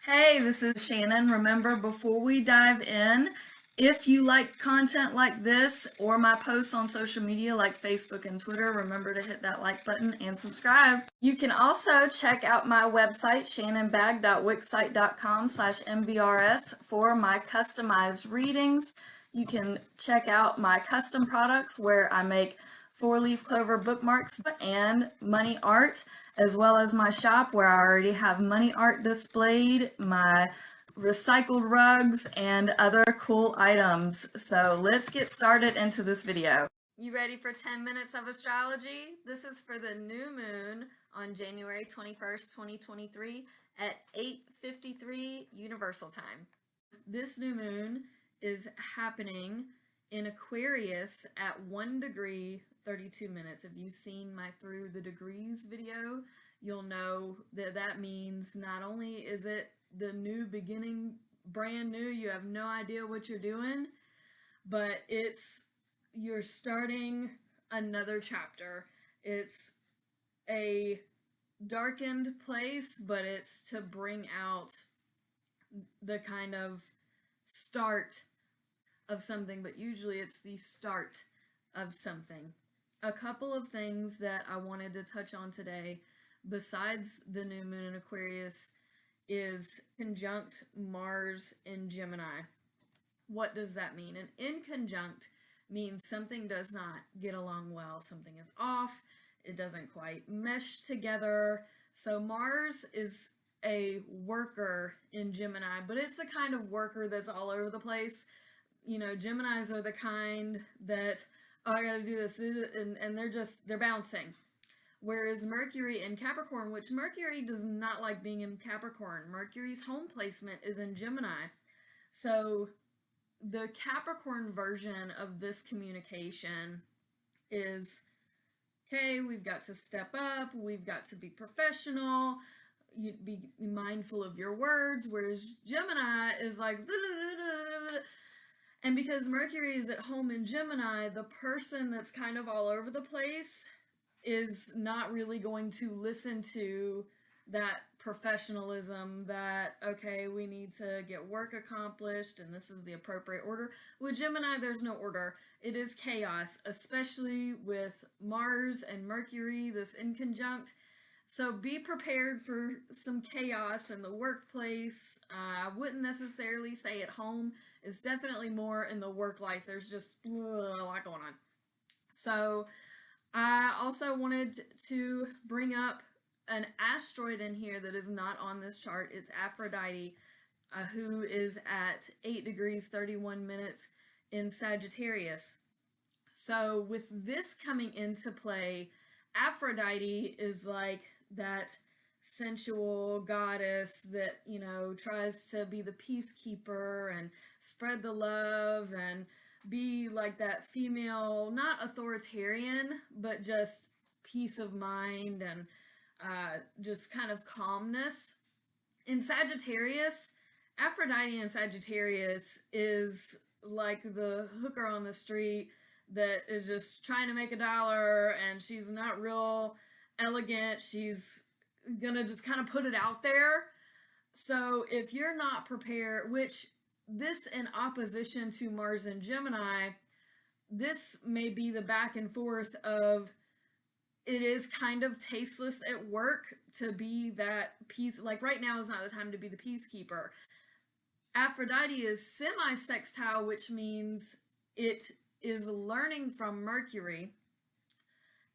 Hey, this is Shannon. Remember, before we dive in, if you like content like this or my posts on social media like Facebook and Twitter, remember to hit that like button and subscribe. You can also check out my website, shannonbag.wixsite.com/mbrs for my customized readings. You can check out my custom products where I make 4-leaf clover bookmarks and money art, as well as my shop where I already have money art displayed, my recycled rugs, and other cool items. So let's get started into this video. You ready for 10 minutes of astrology? This is for the new moon on January 21st, 2023 at 8:53 Universal Time. This new moon is happening in Aquarius at 1 degree 32 minutes. If you've seen my Through the Degrees video, you'll know that that means not only is it the new beginning, brand new, you have no idea what you're doing, but you're starting another chapter. It's a darkened place, but it's to bring out the kind of start of something, but usually it's the start of something. A couple of things that I wanted to touch on today, besides the new moon in Aquarius, is conjunct Mars in Gemini. What does that mean? An inconjunct means something does not get along well, something is off, it doesn't quite mesh together. So Mars is a worker in Gemini, but it's the kind of worker that's all over the place. You know, Geminis are the kind that, oh, I gotta do this, and they're bouncing. Whereas Mercury in Capricorn, which Mercury does not like being in Capricorn, Mercury's home placement is in Gemini. So the Capricorn version of this communication is, okay, we've got to step up, we've got to be professional, you be mindful of your words, whereas Gemini is like, and because Mercury is at home in Gemini, the person that's kind of all over the place is not really going to listen to that professionalism that, okay, we need to get work accomplished and this is the appropriate order. With Gemini, there's no order. It is chaos, especially with Mars and Mercury, this inconjunct. So be prepared for some chaos in the workplace. I wouldn't necessarily say at home. It's definitely more in the work life. There's just a lot going on. So I also wanted to bring up an asteroid in here that is not on this chart. It's Aphrodite, who is at 8 degrees 31 minutes in Sagittarius. So with this coming into play, Aphrodite is like that sensual goddess that, you know, tries to be the peacekeeper and spread the love and be like that female, not authoritarian, but just peace of mind and just kind of calmness. In Sagittarius, Aphrodite in Sagittarius is like the hooker on the street that is just trying to make a dollar, and she's not real elegant. She's gonna just kind of put it out there. So if you're not prepared, which this in opposition to Mars and Gemini, this may be the back and forth of, it is kind of tasteless at work to be that peace. Like right now is not the time to be the peacekeeper. Aphrodite is semi-sextile, which means it is learning from Mercury,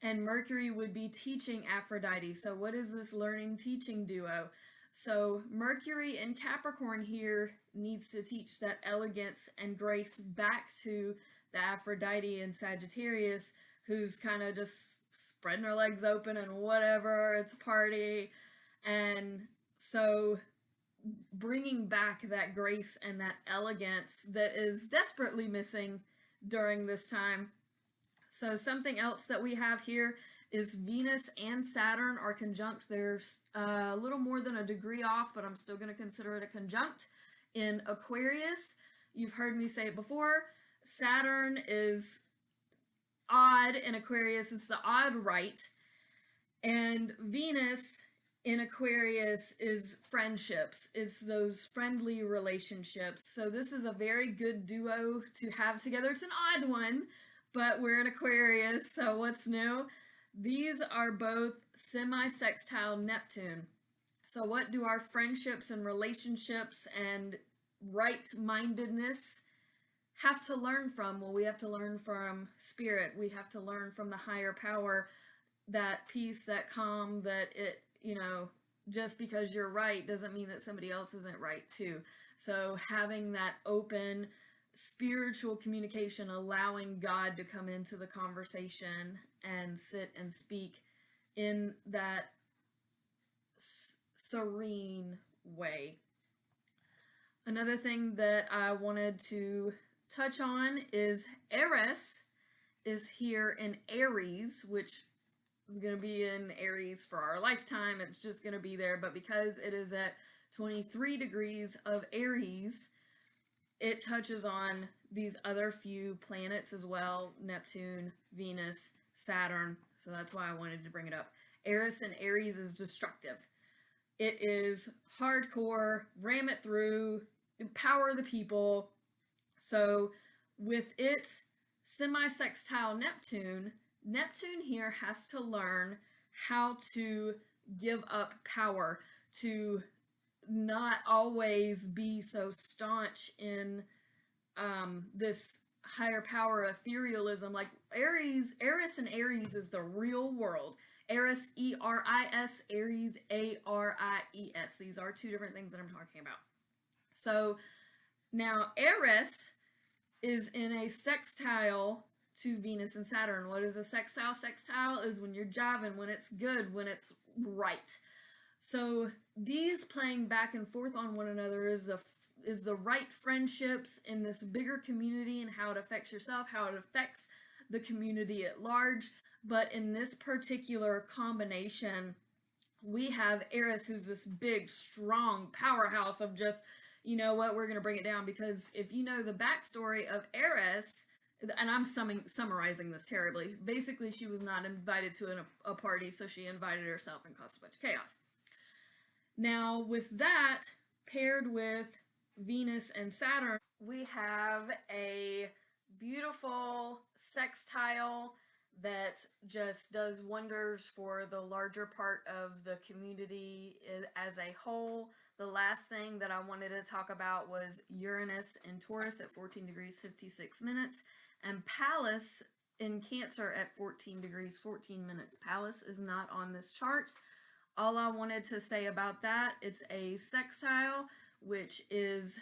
and Mercury would be teaching Aphrodite. So what is this learning teaching duo? So Mercury in Capricorn here needs to teach that elegance and grace back to the Aphrodite in Sagittarius, who's kind of just spreading her legs open and whatever, it's a party. And so bringing back that grace and that elegance that is desperately missing during this time. So something else that we have here is Venus and Saturn are conjunct. They're a little more than a degree off, but I'm still going to consider it a conjunct in Aquarius. You've heard me say it before. Saturn is odd in Aquarius. It's the odd right. And Venus in Aquarius is friendships. It's those friendly relationships. So this is a very good duo to have together. It's an odd one, but we're in Aquarius, so what's new? These are both semi-sextile Neptune. So what do our friendships and relationships and right-mindedness have to learn from? Well, we have to learn from spirit. We have to learn from the higher power, that peace, that calm, that it, just because you're right doesn't mean that somebody else isn't right too. So having that open spiritual communication, allowing God to come into the conversation and sit and speak in that serene way. Another thing that I wanted to touch on is Eris is here in Aries, which is going to be in Aries for our lifetime. It's just going to be there, but because it is at 23 degrees of Aries, it touches on these other few planets as well, Neptune, Venus, Saturn, so that's why I wanted to bring it up. Eris and Aries is destructive. It is hardcore, ram it through, empower the people. So with it, semi-sextile Neptune here has to learn how to give up power, to not always be so staunch in this higher power etherealism. Like Eris and Aries is the real world. Eris, E-R-I-S, Aries, A-R-I-E-S. These are two different things that I'm talking about. So now Eris is in a sextile to Venus and Saturn. What is a sextile? Sextile is when you're jiving, when it's good, when it's right. So these playing back and forth on one another is the right friendships in this bigger community, and how it affects yourself, how it affects the community at large. But in this particular combination, we have Eris, who's this big, strong powerhouse of just, you know what, we're going to bring it down. Because if you know the backstory of Eris, and I'm summarizing this terribly, basically she was not invited to a party, so she invited herself and caused a bunch of chaos. Now, with that, paired with Venus and Saturn, we have a beautiful sextile that just does wonders for the larger part of the community as a whole. The last thing that I wanted to talk about was Uranus in Taurus at 14 degrees 56 minutes, and Pallas in Cancer at 14 degrees 14 minutes. Pallas is not on this chart. All I wanted to say about that, it's a sextile, which is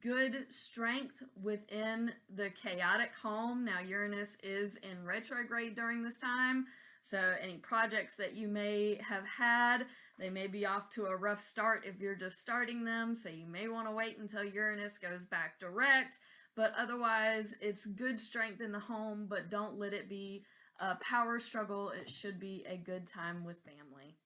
good strength within the chaotic home. Now, Uranus is in retrograde during this time, so any projects that you may have had, they may be off to a rough start if you're just starting them, so you may want to wait until Uranus goes back direct. But otherwise, it's good strength in the home, but don't let it be a power struggle. It should be a good time with family.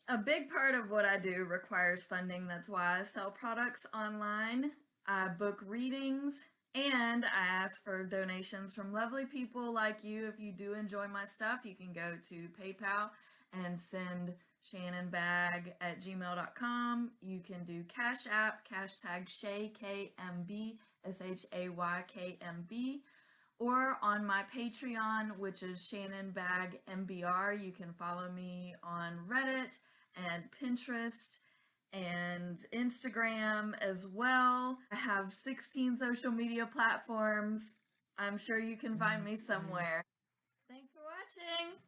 A big part of what I do requires funding. That's why I sell products online, I book readings, and I ask for donations from lovely people like you. If you do enjoy my stuff, you can go to PayPal and send shannonbag@gmail.com. You can do Cash App, hashtag Shay, KMB, SHAYKMB, or on my Patreon, which is shannonbagmbr. You can follow me on Reddit and Pinterest and Instagram as well. I have 16 social media platforms. I'm sure you can find me somewhere. Thanks for watching.